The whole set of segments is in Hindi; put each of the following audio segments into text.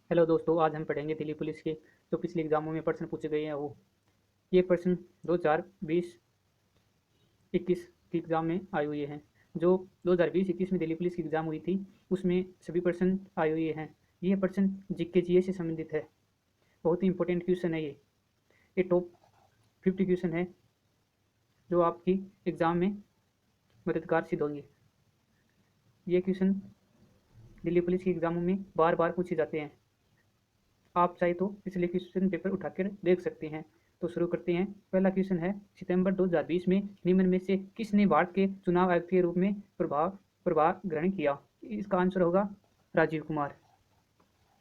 हेलो दोस्तों, आज हम पढ़ेंगे दिल्ली पुलिस के जो पिछले एग्जामों में प्रश्न पूछे गए हैं वो। ये प्रश्न 2020-21 के एग्ज़ाम में आए हुए हैं। जो 2020-21 में दिल्ली पुलिस की एग्ज़ाम हुई थी उसमें सभी प्रश्न आए हुए हैं। ये प्रश्न जीके जीएस से संबंधित है। बहुत ही इंपॉर्टेंट क्वेश्चन है ये टॉप 50 क्वेश्चन है जो आपकी एग्ज़ाम में मददगार सिद्ध होंगे। ये क्वेश्चन दिल्ली पुलिस के एग्ज़ामों में बार बार पूछे जाते हैं। आप चाहे तो पिछले क्वेश्चन पेपर उठाकर देख सकते हैं। तो शुरू करते हैं। पहला क्वेश्चन है, सितंबर 2020 में निम्न में से किसने भारत के चुनाव आयुक्त के रूप में प्रभार ग्रहण किया? इसका आंसर होगा राजीव कुमार।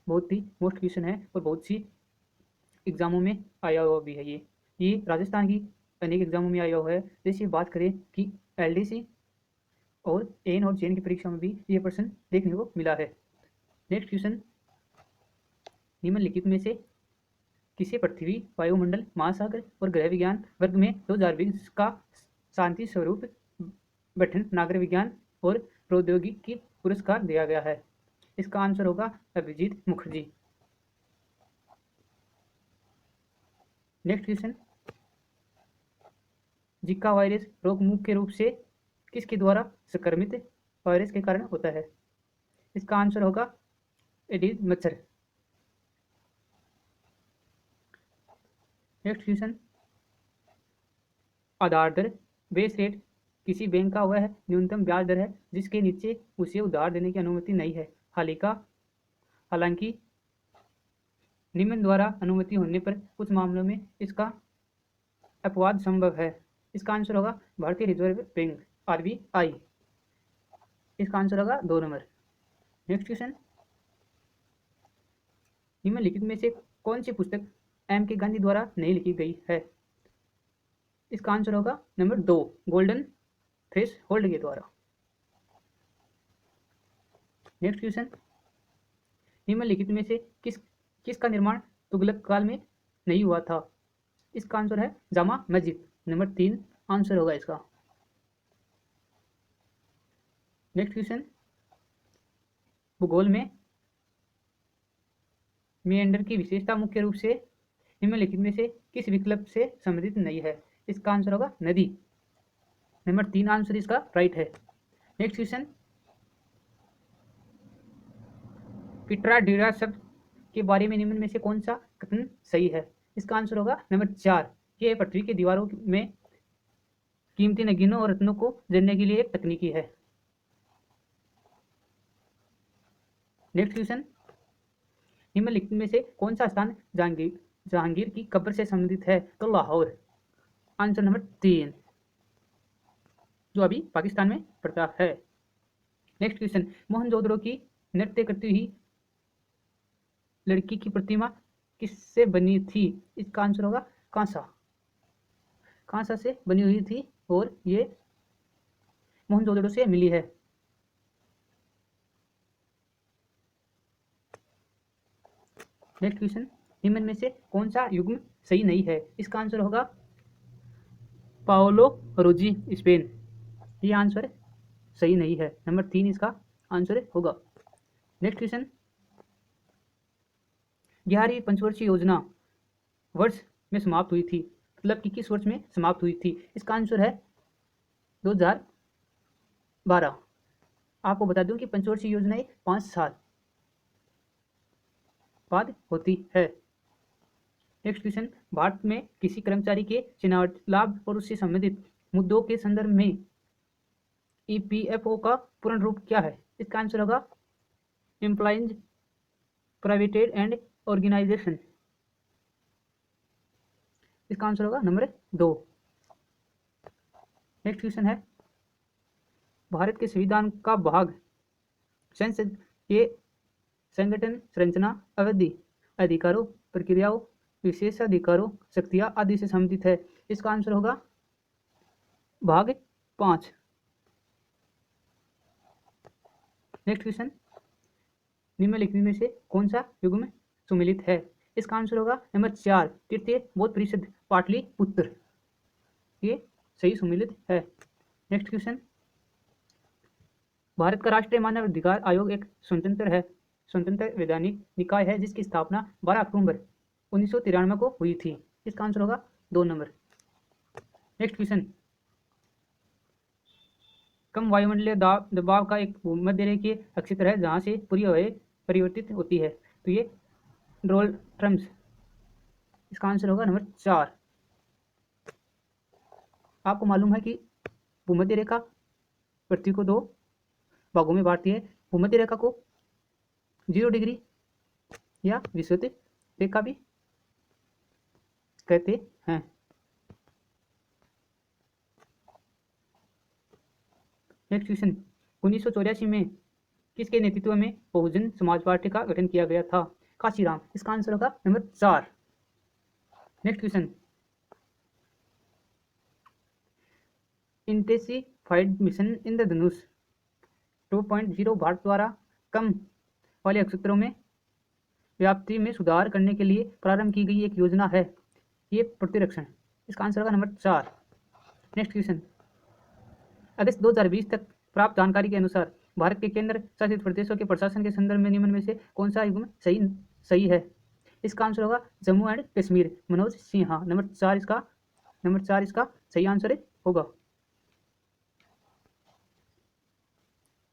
बहुत ही मोस्ट क्वेश्चन है और बहुत सी एग्जामों में आया हुआ भी है। ये राजस्थान की अनेक एग्जामों में आया हुआ है। जैसे बात करें कि एलडीसी और एन और जेन की परीक्षा में भी ये प्रश्न देखने को मिला है। नेक्स्ट क्वेश्चन, निम्नलिखित में से किसे पृथ्वी, वायुमंडल, महासागर और ग्रह विज्ञान वर्ग में 2020 का शांति स्वरूप गठन नागर विज्ञान और प्रौद्योगिकी पुरस्कार दिया गया है? इसका आंसर होगा अभिजीत मुखर्जी। नेक्स्ट क्वेश्चन, जिका वायरस रोग मुख्य रूप से किसके द्वारा संक्रमित वायरस के कारण होता है? इसका आंसर होगा एडिस मच्छर। नेक्स्ट क्वेश्चन, आधार दर बेस रेट किसी बैंक का वह न्यूनतम ब्याज दर है जिसके नीचे उसे उधार देने की अनुमति नहीं है। हालांकि निम्न द्वारा अनुमति होने पर कुछ मामलों में इसका अपवाद संभव है। इसका आंसर होगा भारतीय रिजर्व बैंक आरबीआई। इसका आंसर होगा 2 नंबर। नेक्स्ट क्वेश्चन, निम्नलिखित में से कौन सी पुस्तक एम के गांधी द्वारा नहीं लिखी गई है? इसका आंसर होगा नंबर 2, गोल्डन थ्रेश होल्ड के द्वारा। नेक्स्ट क्वेश्चन, निम्नलिखित में से किसका निर्माण तुगलक काल में नहीं हुआ था? इसका आंसर है जामा मस्जिद। नंबर 3 आंसर होगा इसका। नेक्स्ट क्वेश्चन, भूगोल में मेंढर की विशेषता मुख्य रूप से निम्नलिखित में से किस विकल्प से संबंधित नहीं है? इसका आंसर होगा नदी। नंबर 3 आंसर इसका राइट है। नेक्स्ट क्वेश्चन, पिट्राडिरा शब्द के बारे में निम्न में से कौन सा कथन सही है? इसका आंसर होगा नंबर 4, ये पृथ्वी की दीवारों में कीमती नगीनों और रत्नों को जड़ने के लिए एक तकनीकी है। नेक्स्ट क्वेश्चन, निम्नलिखित में से कौन सा स्थान जहांगीर की कब्र से संबंधित है? तो लाहौर। आंसर नंबर 3, जो अभी पाकिस्तान में पड़ता है। नेक्स्ट क्वेश्चन, मोहनजोदड़ो की नृत्य करती हुई लड़की की प्रतिमा किससे बनी थी? इसका आंसर होगा कांसा। कांसा से बनी हुई थी और ये मोहनजोदड़ो से मिली है। नेक्स्ट क्वेश्चन, निम्न में से कौन सा युग्म सही नहीं है? इसका आंसर होगा पाओलो रोजी स्पेन। ये आंसर सही नहीं है। नंबर 3 इसका आंसर होगा। नेक्स्ट क्वेश्चन, 11वीं पंचवर्षीय योजना वर्ष में समाप्त हुई थी, मतलब कि किस वर्ष में समाप्त हुई थी? इसका आंसर है 2012। आपको बता दूं कि पंचवर्षीय योजनाएं 5 साल बाद होती है। नेक्स्ट क्वेश्चन, भारत में किसी कर्मचारी के चुनाव लाभ और उससे संबंधित मुद्दों के संदर्भ में ईपीएफओ का पूर्ण रूप क्या है? इसका आंसर होगा एम्प्लॉइज प्राइवेटेड एंड ऑर्गेनाइजेशन। इसका आंसर होगा नंबर 2। नेक्स्ट क्वेश्चन है, भारत के संविधान का भाग संसद के संगठन, संरचना, अवधि, अधिकारों, प्रक्रियाओं, विशेषाधिकारों, शक्तियां आदि से संबंधित है। इसका आंसर होगा भाग 5। नेक्स्ट क्वेश्चन, निम्नलिखित में से कौन सा युग्म सुमिलित है? इसका आंसर होगा नंबर 4, तृतीय बौद्ध परिषद पाटलिपुत्र। ये सही सुमिलित है। नेक्स्ट क्वेश्चन, भारत का राष्ट्रीय मानव अधिकार आयोग एक स्वतंत्र है स्वतंत्र वैधानिक निकाय है जिसकी स्थापना 12 अक्टूबर 1993 को हुई थी। इसका आंसर होगा 2 नंबर। नेक्स्ट क्वेश्चन, कम वायुमंडलीय दबाव का एक भूमध्य रेखीय क्षेत्र है जहां से पूरी हवाएं परिवर्तित होती है, तो ये डोल्ट्रम्स। इसका आंसर होगा नंबर 4। आपको मालूम है कि भूमध्य रेखा पृथ्वी को 2 भागों में बांटती है। भूमध्य रेखा को 0 डिग्री या विषुवत रेखा भी कहते हैं। नेक्स्ट क्वेश्चन, 1984 में किसके नेतृत्व में बहुजन समाज पार्टी का गठन किया गया था? काशीराम। इसका आंसर होगा number 4। Next question, intensified mission Indradhanush 2.0 Bharat द्वारा कम वाले नक्षत्रों में व्याप्ति में सुधार करने के लिए प्रारंभ की गई एक योजना है, ये प्रतिरक्षण। इसका आंसर होगा नंबर 4। नेक्स्ट क्वेश्चन, अगस्त 2020 तक प्राप्त जानकारी के अनुसार भारत के केंद्र शासित प्रदेशों के प्रशासन के संदर्भ में निम्न में से कौन सा युग्म सही है? इसका आंसर होगा जम्मू एंड कश्मीर। मनोज सिन्हा। नंबर 4 इसका सही आंसर होगा।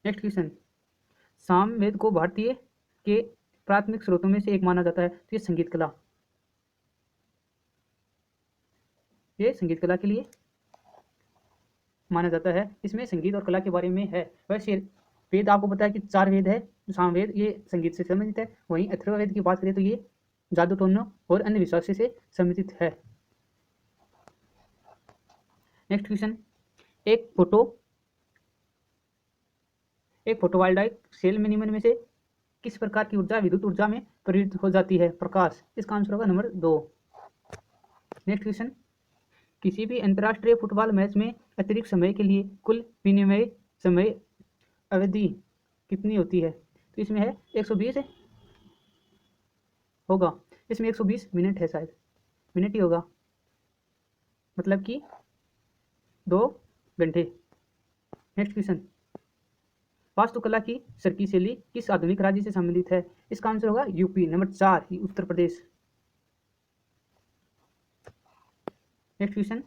नेक्स्ट क्वेश्चन, सामवेद को भारतीय के प्राथमिक स्रोतों में से एक माना जाता है, तो ये संगीत कला। ये संगीत कला के लिए माना जाता है। इसमें संगीत और कला के बारे में है। वैसे वेद आपको पता है कि 4 वेद है। सामवेद ये संगीत से संबंधित है। वहीं अथर्ववेद की बात करें तो ये जादू टोनों और अंधविश्वास से संबंधित है। नेक्स्ट क्वेश्चन, एक फोटोवोल्टाइक सेल में निम्न में से किस प्रकार की ऊर्जा विद्युत ऊर्जा में परिवर्तित हो जाती है? प्रकाश। इसका आंसर होगा नंबर 2। नेक्स्ट क्वेश्चन, किसी भी अंतर्राष्ट्रीय फुटबॉल मैच में अतिरिक्त समय के लिए कुल विनिमय समय अवधि कितनी होती है? तो इसमें है 120 होगा। इसमें 120 मिनट है, शायद मिनट ही होगा, मतलब कि 2 घंटे। नेक्स्ट क्वेश्चन, वास्तुकला की सर्की शैली किस आधुनिक राज्य से संबंधित है? इसका आंसर होगा UP. Number 4 Uttar Pradesh. Next question,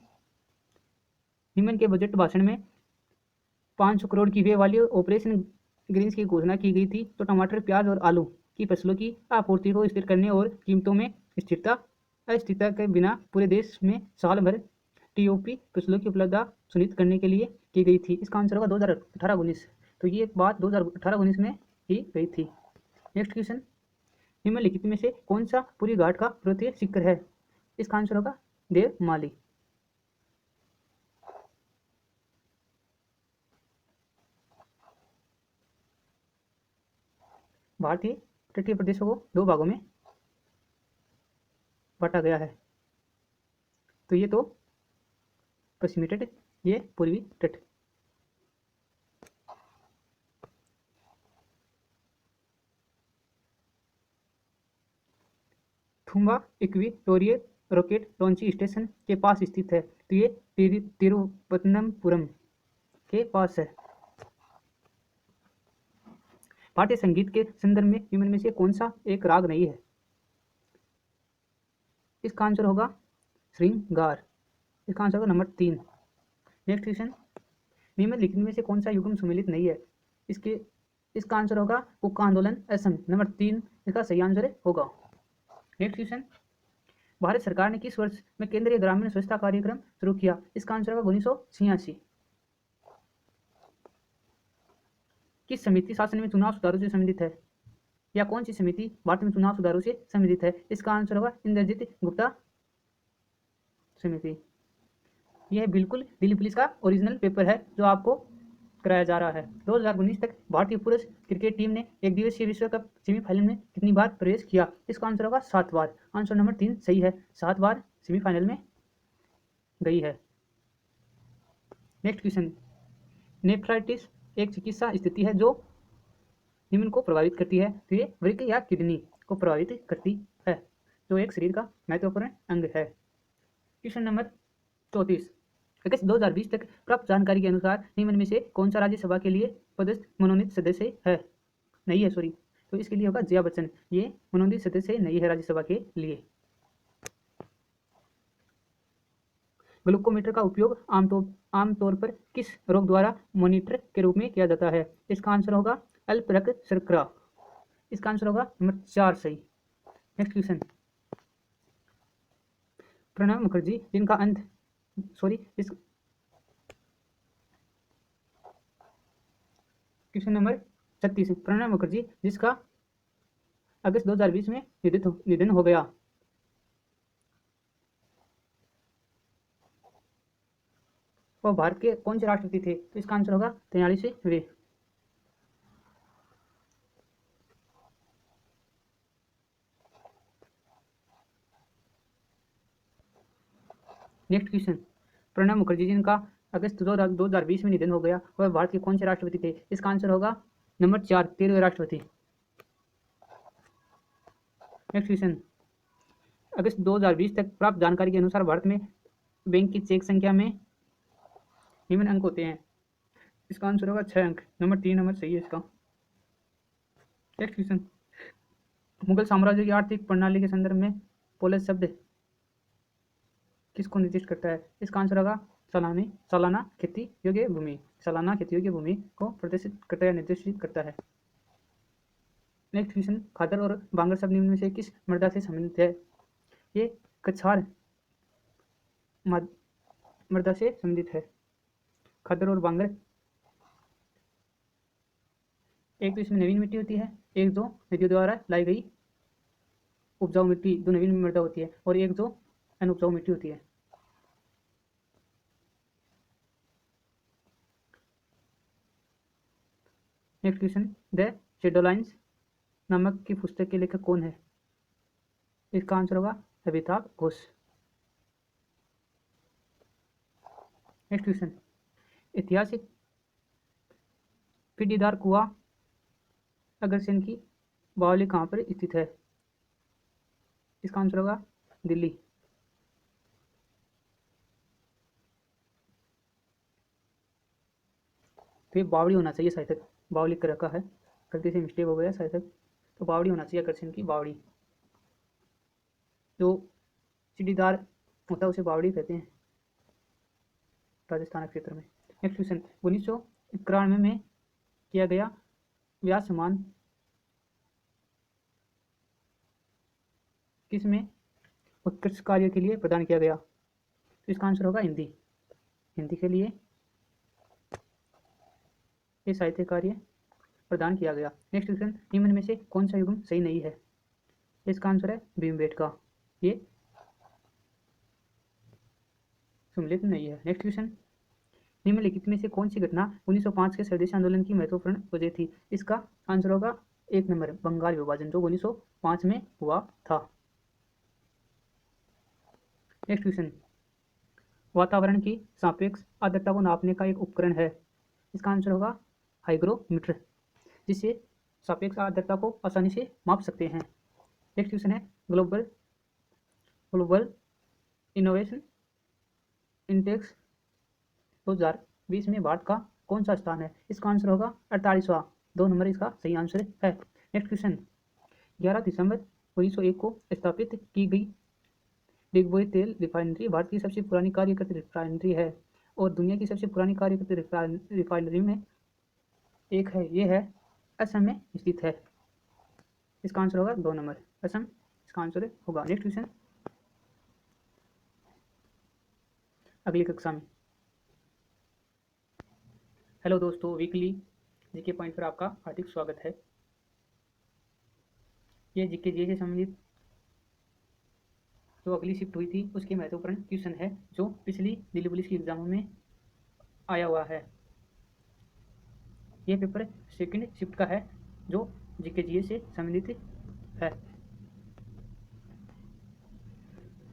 निम्न के बजट भाषण में 500 करोड़ की व्यय वाली ऑपरेशन ग्रीन्स की घोषणा की गई थी, तो टमाटर, प्याज और आलू की फसलों की आपूर्ति को स्थिर करने और कीमतों में अस्थिरता के बिना पूरे देश में साल भर टीओपी फसलों की उपलब्धता सुनिश्चित करने के लिए की गई थी। इसका आंसर होगा 2018-19। तो ये बात 2018-19 में की गई थी। नेक्स्ट क्वेश्चन, निम्नलिखित में से कौन सा पूरी घाट का पर्वतीय शिखर है? इसका आंसर होगा देवमाली। भारतीय तटीय प्रदेशों को 2 भागों में बांटा गया है, तो ये तो पश्चिमी तट, ये पूर्वी तट। Thumba equatorial rocket launching station के पास स्थित है, तो ये तिरुवनंतपुरम के पास है। भारतीय संगीत के संदर्भ में निम्न में से कौन सा एक राग नहीं है? इसका आंसर होगा श्रृंगार। इसका आंसर होगा नंबर 3। नेक्स्ट क्वेश्चन, निम्नलिखित में से कौन सा युग्म सम्मिलित नहीं है? इसका आंसर होगा कुका आंदोलन असम। नंबर 3 इसका सही आंसर होगा। नेक्स्ट क्वेश्चन, भारत सरकार ने किस वर्ष में केंद्रीय ग्रामीण स्वच्छता कार्यक्रम शुरू किया? इसका आंसर होगा 1986। किस समिति शासन में चुनाव सुधारों से संबंधित है, या कौन सी समिति भारत में चुनाव सुधारों से संबंधित है? इसका आंसर होगा इंद्रजीत गुप्ता समिति। यह बिल्कुल दिल्ली पुलिस का ओरिजिनल पेपर है जो आपको कराया जा रहा है। 2019 तक भारतीय पुरुष क्रिकेट टीम ने एक दिवसीय विश्व कप सेमीफाइनल में कितनी बार प्रवेश किया? इसका आंसर होगा 7 बार। आंसर नंबर 3 सही है, 7 बार सेमीफाइनल में गई है। नेक्स्ट क्वेश्चन, नेफ्राइटिस एक चिकित्सा स्थिति है जो निम्न को प्रभावित करती है, तो ये वृक्क या किडनी को प्रभावित करती है, जो एक शरीर का महत्वपूर्ण अंग है। क्वेश्चन नंबर 34, अगस्त 2020 तक प्राप्त जानकारी के अनुसार निम्न में से कौन सा राज्यसभा के लिए पदस्थ मनोनीत सदस्य है? नहीं है, सॉरी, तो इसके लिए होगा जया बच्चन। ये 29 सदस्य नहीं है राज्यसभा के लिए। ग्लूकोमीटर का उपयोग आमतौर पर किस रोग द्वारा मॉनिटर के रूप में किया जाता है? इसका आंसर होगा अल्प रक्त शर्करा। इसका आंसर होगा नंबर 4 सही। नेक्स्ट क्वेश्चन, प्रणब मुखर्जी जिनका अंत इस क्वेश्चन नंबर 36, प्रणब मुखर्जी जिसका अगस्त 2020 में निधन हो गया, वह भारत के कौन से राष्ट्रपति थे? तो इसका आंसर होगा 43वें। नेक्स्ट क्वेश्चन, प्रणब मुखर्जी जिनका अगस्त 2020 में निधन हो गया, वह भारत के कौन से राष्ट्रपति थे? इसका आंसर होगा नंबर 4 13वें राष्ट्रपति। नेक्स्ट क्वेश्चन, अगस्त 2020 तक प्राप्त जानकारी के अनुसार भारत में बैंक की चेक संख्या में निम्न अंक होते हैं। इसका आंसर होगा 6 अंक। नंबर 3 नंबर सही है इसका। नेक्स्ट क्वेश्चन, मुगल साम्राज्य की आर्थिक प्रणाली के संदर्भ में पोलस शब्द किसको निर्दिष्ट करता है? इसका आंसर होगा सालाना खेती योग्य भूमि। सालाना खेती योग्य भूमि को प्रदर्शित करता है, निर्देशित करता है। नेक्स्ट क्वेश्चन, खादर और बांगर शब्द निम्न में से किस मृदा से संबंधित है? ये कछार मृदा से संबंधित है। खादर और बांगर, एक तो इसमें नवीन मिट्टी होती है, एक दो नदियों द्वारा लाई गई उपजाऊ मिट्टी, दो नवीन मृदा होती है, और एक दो अनउपजाऊ मिट्टी होती है। नेक्स्ट क्वेश्चन, द शेडोलाइंस नामक की पुस्तक के लेखक कौन है? इसका आंसर होगा अमिताभ घोष। नेक्स्ट क्वेश्चन, ऐतिहासिक पिंडीदार कुआं अग्रसेन की बावली कहाँ पर स्थित है? इसका आंसर होगा दिल्ली। तो ये बावड़ी होना चाहिए शायद तक, बावली कर रखा है, गलती से मिस्टेक हो गया शायद तक, तो बावड़ी होना चाहिए, अग्रसेन की बावड़ी। जो सीढ़ीदार होता है उसे बावड़ी कहते हैं राजस्थान क्षेत्र में। नेक्स्ट क्वेश्चन, 1991 में किया गया व्यास सम्मान किस में उत्कृष्ट कार्य के लिए प्रदान किया गया? तो इसका आंसर होगा हिंदी। हिंदी के लिए ये साहित्य कार्य प्रदान किया गया। नेक्स्ट क्वेश्चन, निम्न में से कौन सा युग्म सही नहीं है? इसका आंसर है भीमबेटका, ये सम्मिलित नहीं है। नेक्स्ट क्वेश्चन, निम्नलिखित में से कौन सी घटना 1905 के स्वदेशी आंदोलन की महत्वपूर्ण वजह थी? इसका आंसर होगा 1 नंबर बंगाल विभाजन, जो 1905 में हुआ था। नेक्स्ट क्वेश्चन, वातावरण की सापेक्ष आर्द्रता को नापने का एक उपकरण है। इसका आंसर होगा हाइग्रोमीटर, जिससे सापेक्ष आर्द्रता को आसानी से माप सकते हैं। नेक्स्ट क्वेश्चन है, ग्लोबल इनोवेशन इंडेक्स 2020 में भारत का कौन सा स्थान है? इसका आंसर होगा 48वां, 2 नंबर इसका सही आंसर है। नेक्स्ट क्वेश्चन, 11 दिसंबर 1901 को स्थापित की गई डिगबोई तेल रिफाइनरी भारत की सबसे पुरानी कार्य करती रिफाइनरी है और दुनिया की सबसे पुरानी कार्य करती रिफाइनरी में एक है। ये है असम में स्थित है। इसका आंसर होगा 2 नंबर असम, इसका आंसर होगा। नेक्स्ट क्वेश्चन, अगली कक्षा में। हेलो दोस्तों, वीकली जीके पॉइंट पर आपका हार्दिक स्वागत है। ये जीके जी से संबंधित जो अगली शिफ्ट हुई थी उसके महत्वपूर्ण क्वेश्चन है, जो पिछली दिल्ली पुलिस की एग्जामों में आया हुआ है। ये पेपर सेकंड शिफ्ट का है, जो जीके जी से संबंधित है,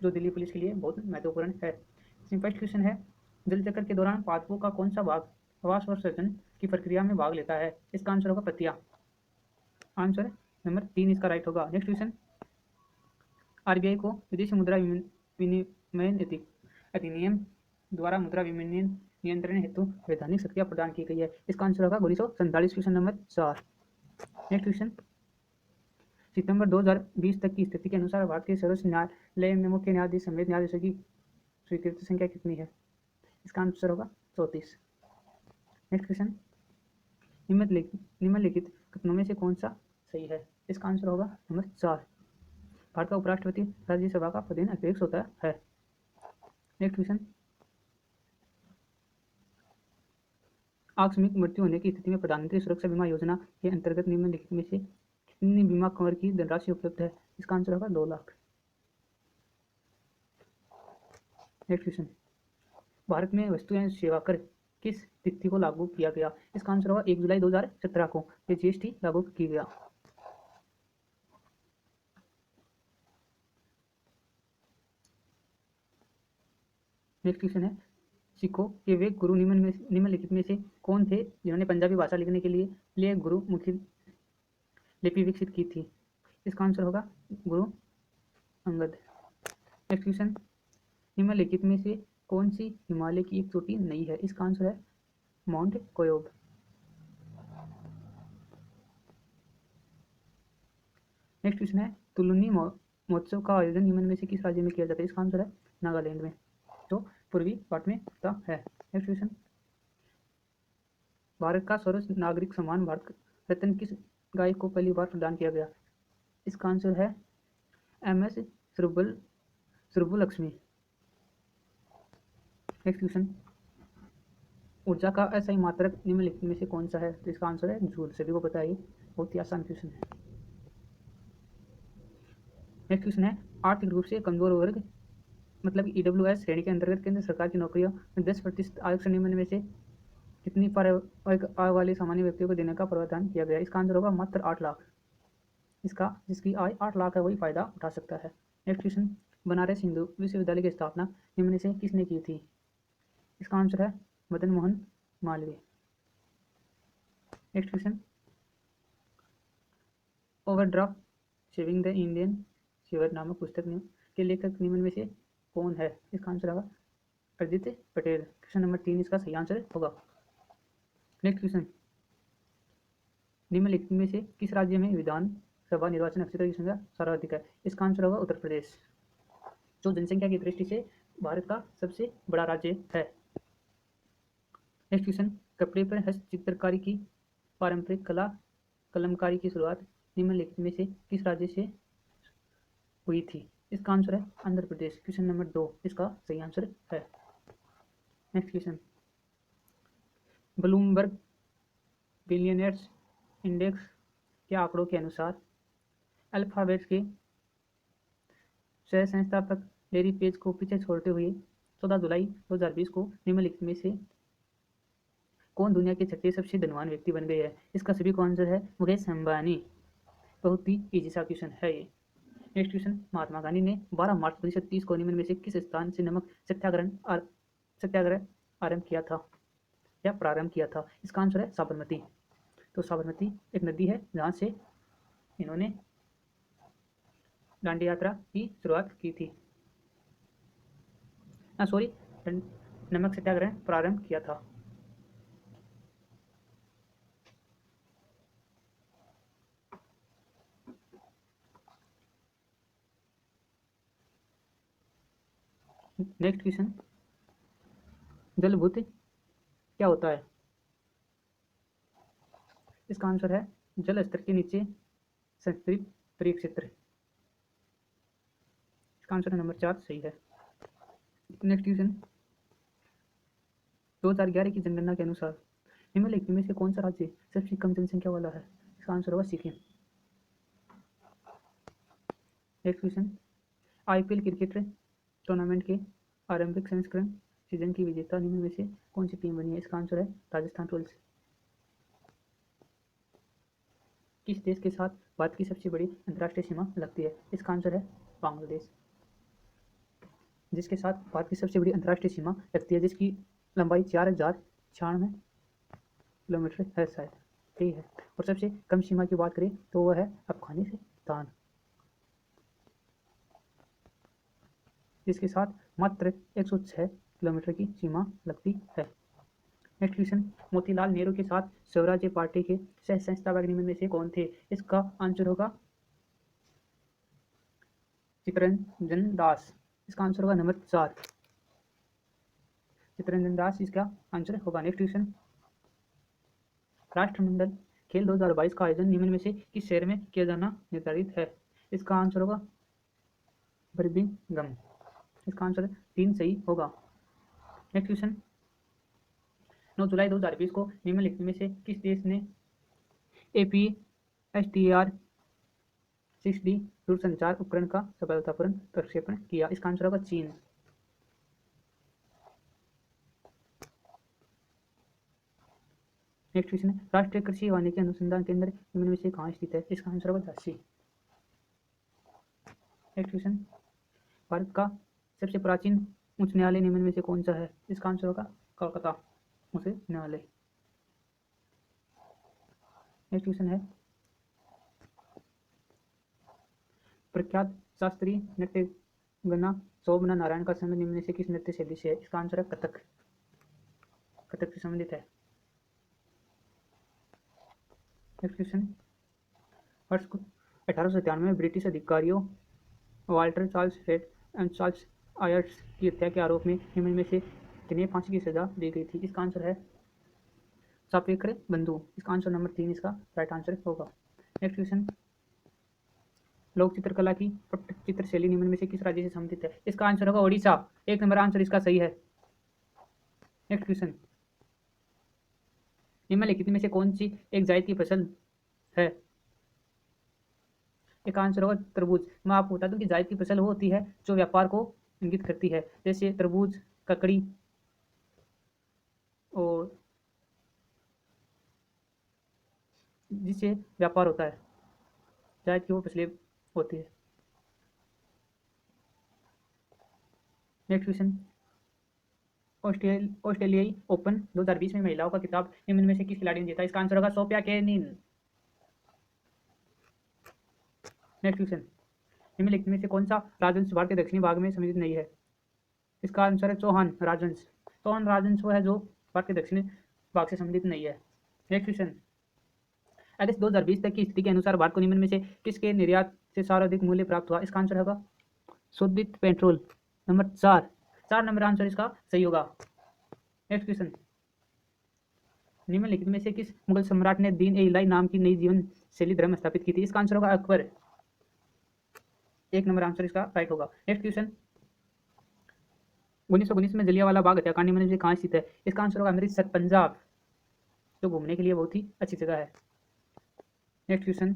जो दिल्ली पुलिस के लिए बहुत महत्वपूर्ण है। इसमें फर्स्ट क्वेश्चन है, जल चक्र के दौरान पादपों का कौन सा भाग आवास और सृजन की प्रक्रिया में भाग लेता है? इसका आंसर होगा पत्तियां। आंसर नंबर 3 इसका राइट होगा। नेक्स्ट क्वेश्चन, आरबीआई को विदेशी मुद्रा विनिमय अधिनियम द्वारा मुद्रा विनिमय नियंत्रण हेतु वैधानिक शक्तियां प्रदान की गई है। इसका आंसर होगा 1947, क्वेश्चन नंबर 4। नेक्स्ट क्वेश्चन, सितंबर 2020 तक की स्थिति के अनुसार भारतीय सर्वोच्च न्यायालय में मुख्य न्यायाधीश समेत न्यायाधीशों की स्वीकृत संख्या कितनी है? इसका आंसर होगा 34। नेक्स्ट क्वेश्चन, निम्नलिखित कथनों में से कौन सा सही है? इसका आंसर होगा नंबर 4। भारत का उपराष्ट्रपति राज्यसभा का पदेन अध्यक्ष होता है। नेक्स्ट क्वेश्चन, आकस्मिक मृत्यु होने की स्थिति में प्रधानमंत्री सुरक्षा बीमा योजना के अंतर्गत निम्नलिखित में से कितनी बीमा कवर की धनराशि उपलब्ध है? इसका आंसर होगा 2 लाख। नेक्स्ट क्वेश्चन, भारत में वस्तु एवं सेवा कर किस तिथि को लागू किया गया? इसका आंसर होगा 1 जुलाई 2017 को ये जीएसटी लागू किया गया। नेक्स्ट क्वेश्चन है, सिखों के वे गुरु निम्नलिखित में से कौन थे जिन्होंने पंजाबी भाषा लिखने के लिए गुरुमुखी लिपि विकसित की थी? इसका आंसर होगा गुरु अंगद। नेक्स्ट क्वेश्चन, निम्नलिखित में से कौन सी हिमालय की एक चोटी नहीं है? इसका आंसर है माउंट कोयोब। नेक्स्ट क्वेश्चन है, तुलुनी महोत्सव का आयोजन निम्न में से किस राज्य में किया जाता है? इसका आंसर है नागालैंड में, जो पूर्वी पार्ट में होता है। नेक्स्ट क्वेश्चन, भारत का सर्वोच्च नागरिक सम्मान भारत रत्न किस गायक को पहली बार प्रदान किया गया? इसका आंसर है MS सुब्बुलक्ष्मी। नेक्स्ट क्वेश्चन, ऊर्जा का अस्थायी मात्रक निम्नलिखित में से कौन सा है? तो इसका आंसर है जूल। सभी को पता है, ये बहुत ही आसान क्वेश्चन है। नेक्स्ट क्वेश्चन है, आर्थिक रूप से कमजोर वर्ग मतलब EWS श्रेणी के अंतर्गत केंद्र सरकार की नौकरियों में 10% आरक्षण निम्न में से कितनी पारिवारिक आय वाले सामान्य व्यक्तियों को देने का प्रावधान किया गया? इसका आंसर होगा मात्र 8 लाख। जिसकी आय 8 लाख है वही फायदा उठा सकता है। नेक्स्ट क्वेश्चन, बनारस हिंदू विश्वविद्यालय की स्थापना निम्न में से किसने की थी? इसका आंसर है Madan Mohan Malviya. Next question, overdraft saving the Indian saver नामक पुस्तक के लेखक निम्न में से कौन है? इसका आंसर होगा अजित पटेल। क्वेश्चन नंबर 3 इसका सही आंसर होगा। नेक्स्ट क्वेश्चन, निम्नलिखित में से किस राज्य में विधानसभा निर्वाचन नक्षत्र की संख्या सर्वाधिक है? इसका आंसर होगा उत्तर प्रदेश, जो जनसंख्या की दृष्टि से भारत का सबसे बड़ा राज्य है। नेक्स्ट क्वेश्चन, कपड़े पर हस्तचित्रकारी की पारंपरिक कला कलमकारी की शुरुआत निम्नलिखित में से किस राज्य से हुई थी? इसका आंसर है आंध्र प्रदेश। क्वेश्चन नंबर 2 इसका सही आंसर है। Next question, Bloomberg billionaires index के आंकड़ों के अनुसार अल्फाबेट के सह संस्थापक लेरी पेज को पीछे छोड़ते हुए 14 जुलाई 2020 को निम्नलिखित में से कौन दुनिया के छठे सबसे धनवान व्यक्ति बन गए हैं? इसका सभी का आंसर है मुकेश अंबानी। बहुत ही इजी सा क्वेश्चन है ये। नेक्स्ट क्वेश्चन, महात्मा गांधी ने 12 मार्च 1930 को निम्न में से किस स्थान से नमक सत्याग्रह आरंभ किया था या प्रारंभ किया था? इसका आंसर है साबरमती। तो साबरमती एक नदी है जहाँ से इन्होंने दांडी यात्रा की शुरुआत की थी, नमक सत्याग्रह प्रारंभ किया था। नेक्स्ट क्वेश्चन, जलभूत क्या होता है? इसका आंसर है जल स्तर के नीचे संतृप्त परिक्षेत्र। इसका आंसर नंबर 4 सही है। नेक्स्ट क्वेश्चन, 2011 की जनगणना के अनुसार निम्नलिखित में से कौन सा राज्य सबसे कम जनसंख्या वाला है? इसका आंसर होगा Sikkim. Next question, IPL cricket tournament के आरंभिक संस्करण सीजन की विजेता निम्न में से कौन सी टीम बनी है? इसका आंसर है राजस्थान रॉयल्स। किस देश के साथ भारत की सबसे बड़ी अंतर्राष्ट्रीय सीमा लगती है? इसका आंसर है बांग्लादेश, जिसके साथ भारत की सबसे बड़ी अंतर्राष्ट्रीय सीमा लगती है, जिसकी लंबाई 4096 किलोमीटर है शायद, ठीक है। और सबसे कम सीमा की बात करें तो वह है अफगानिस्तान, जिसके साथ मात्र 106 किलोमीटर की सीमा लगती है। नेक्स्ट क्वेश्चन, मोतीलाल नेहरू के साथ स्वराज्य पार्टी के सह संस्थापक निम्न में से कौन थे? इसका आंसर होगा चित्तरंजन दास, इसका आंसर होगा नंबर 4। चित्तरंजन दास इसका आंसर होगा। नेक्स्ट क्वेश्चन, राष्ट्रमंडल खेल 2022 का आयोजन निम्न में से किस शहर में किया जाना निर्धारित है? इसका आंसर होगा बर्मिंघम, इसका आंसर 3 सही होगा। नेक्स्ट क्वेश्चन, 9 जुलाई 2020 को निम्नलिखित में से किस देश ने APSTR 6D दूरसंचार उपकरण का सफलतापूर्ण प्रक्षेपण किया? इसका आंसर होगा चीन। नेक्स्ट क्वेश्चन है, राष्ट्रीय कृषि वानिकी अनुसंधान केंद्र निम्न में से कहाँ स्थित है? इसका आंसर होगा झांसी। नेक्स्ट क्वेश्चन, भारत का सबसे प्राचीन उच्च न्यायालय निम्न में से कौन सा है? इसका आंसर होगा कोलकाता उच्च न्यायालय। नेक्स्ट क्वेश्चन है, प्रख्यात शास्त्रीय नृत्यगना शोभना नारायण का संबंध निम्न में से किस नृत्य शैली से है? इसका आंसर है कथक, कथक से संबंधित है। नेक्स्ट क्वेश्चन, वर्ष 1893 में ब्रिटिश अधिकारियों Walter Charles head and Charles Aires की हत्या के आरोप में निम्न में से किन्हें फांसी की सजा दी गई थी? इसका आंसर है सापेक्र बंधु, इसका आंसर नंबर 3 इसका राइट आंसर होगा। नेक्स्ट क्वेश्चन, लोक चित्रकला की पट्टचित्र शैली निम्न में से किस राज्य से संबंधित है? इसका आंसर होगा ओडिशा, 1 नंबर आंसर इसका सही है। नेक्स्ट क्वेश्चन, निम्नलिखित में से कौन सी एक जायद की फसल है? एक आंसर होगा तरबूज। मैं आपको बता दूं कि जायद की फसल वो होती है जो व्यापार को इंगित करती है, जैसे तरबूज, ककड़ी और जिससे व्यापार होता है, जायद की वो फसलें होती है। नेक्स्ट क्वेश्चन, ऑस्ट्रेलियाई ओपन 2020 में महिलाओं का खिताब निम्न में से किस खिलाड़ी ने जीता? इसका आंसर होगा सोफिया केनिन। नेक्स्ट क्वेश्चन, निम्नलिखित में से कौन सा राजवंश भारत के दक्षिणी भाग में सम्मिलित नहीं है? इसका आंसर है चौहान राजवंश। चौहान राजवंश वो है जो भारत के दक्षिणी भाग से सम्मिलित नहीं है। नेक्स्ट क्वेश्चन, अगस्त 2020 तक की स्थिति के अनुसार भारत को निम्न में से किसके निर्यात से सर्वाधिक मूल्य प्राप्त हुआ? इसका आंसर होगा शोधित पेट्रोल, नंबर 4, 4 नंबर आंसर इसका सही होगा। नेक्स्ट क्वेश्चन, निम्नलिखित में से किस मुगल सम्राट ने दीन ए इलाही नाम की नई जीवन शैली धर्म स्थापित की थी? इसका आंसर होगा अकबर, 1 नंबर आंसर इसका राइट होगा। नेक्स्ट क्वेश्चन, 1919 में जलियांवाला बाग हत्याकांड निम्न में से कहाँ स्थित है? इसका आंसर होगा अमृतसर पंजाब, जो घूमने के लिए बहुत ही अच्छी जगह है। नेक्स्ट क्वेश्चन,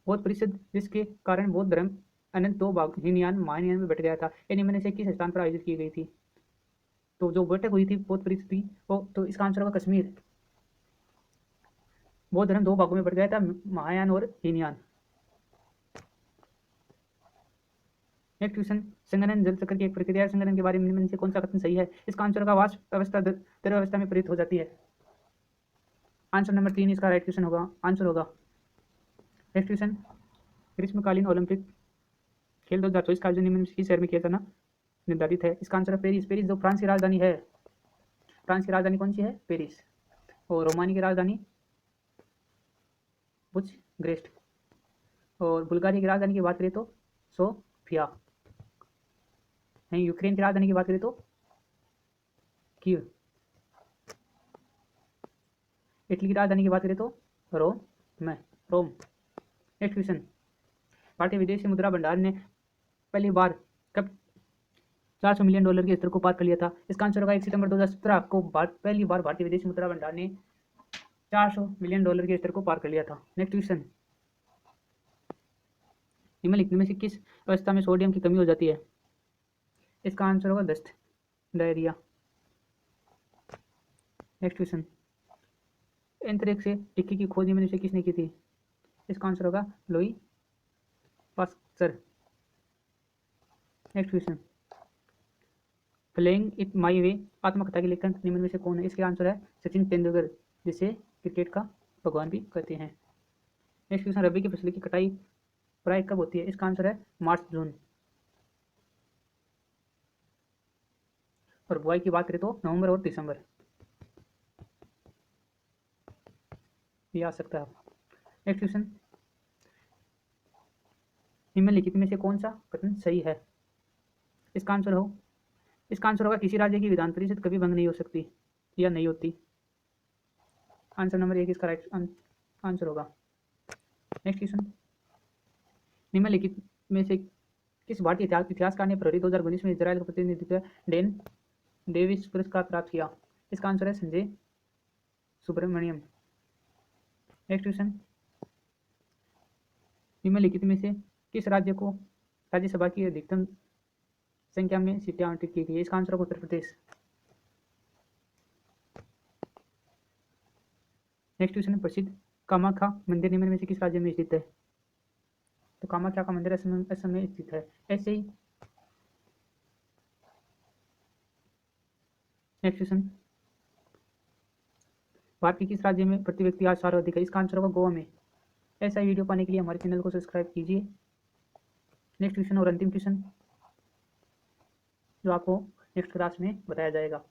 बौद्ध परिषद जिसके कारण बौद्ध धर्म अनंत 2 भाग हीनयान महायान में बट गया था, ये निम्न में से किस स्थान पर आयोजित की गई थी? तो जो बैठक हुई थी बौद्ध परिषद की वो, तो इसका आंसर होगा कश्मीर। बौद्ध धर्म 2 भागों में बट गया था, महायान और हीनयान। नेक्स्ट क्वेश्चन, संघनन जल चक्र की एक प्रक्रिया है, संघनन के बारे में निम्न से कौन सा कथन सही है? इसका आंसर होगा वाष्प अवस्था द्रव अवस्था में परिवर्तित हो जाती है, आंसर नंबर 3 इसका राइट क्वेश्चन होगा, आंसर होगा। नेक्स्ट क्वेश्चन, ग्रीष्मकालीन ओलंपिक खेल 2024 का आयोजन निम्न में से किस शहर में किया जाना निर्धारित है? इसका आंसर है पेरिस। पेरिस जो फ्रांस की राजधानी है। फ्रांस की राजधानी कौन सी है? पेरिस। और रोमानी की राजधानी बुचारेस्ट। और बुल्गारिया की राजधानी की बात करें तो सोफिया। नहीं, यूक्रेन की राजधानी की बात करें तो कीव। इटली की राजधानी की बात करें तो रोम। नेक्स्ट क्वेश्चन, भारतीय विदेशी मुद्रा भंडार ने पहली बार कब $400 मिलियन के स्तर को पार कर लिया था? इसका आंसर होगा 1 सितंबर 2017 को पहली बार भारतीय विदेशी मुद्रा भंडार ने $400 मिलियन के स्तर को पार कर लिया था। नेक्स्ट क्वेश्चन, निम्नलिखित में से किस अवस्था में सोडियम की कमी हो जाती है? इसका आंसर होगा दस्त, डायरिया। नेक्स्ट क्वेश्चन, अंतरिक्ष से टिक्की की खोज निम्न में से किसने की थी? इसका आंसर होगा Louis Pasteur. Next question, playing it my way आत्मकथा के लेखक निम्न में से कौन है? इसका आंसर है सचिन तेंदुलकर, जिसे क्रिकेट का भगवान भी कहते हैं। नेक्स्ट क्वेश्चन, रबी की फसल की कटाई प्राय कब होती है? इसका आंसर है मार्च जून। और बुआई की बात करें तो नवंबर और दिसंबर। ये आ सकता है। नेक्स्ट क्वेश्चन, निम्नलिखित में से कौन सा कथन सही है? इसका आंसर होगा किसी राज्य की विधान परिषद कभी भंग नहीं हो सकती या नहीं होती। आंसर नंबर 1 इसका राइट आंसर होगा। नेक्स्ट क्वेश्चन, निम्नलिखित में से किस भारतीय इतिहासकार ने फरवरी 2019 में इजराइल का प्रतिनिधित्व डेन डेविस पुरस्कार प्राप्त किया? इसका आंसर है संजय सुब्रमण्यम। नेक्स्ट क्वेश्चन, निम्नलिखित में से किस राज्य को राज्यसभा की अधिकतम संख्या में सीटें आवंटित की गई? इसका आंसर होगा उत्तर प्रदेश। नेक्स्ट क्वेश्चन, प्रसिद्ध कामाख्या मंदिर निम्न में से किस राज्य में स्थित है? तो कामाख्या का मंदिर असम में स्थित है। ऐसे ही नेक्स्ट क्वेश्चन, भारत के किस राज्य में प्रति व्यक्ति आय सर्वाधिक है? इसका आंसर होगा गोवा में। ऐसा ही वीडियो पाने के लिए हमारे चैनल को सब्सक्राइब कीजिए। नेक्स्ट क्वेश्चन और अंतिम क्वेश्चन जो आपको नेक्स्ट क्लास में बताया जाएगा।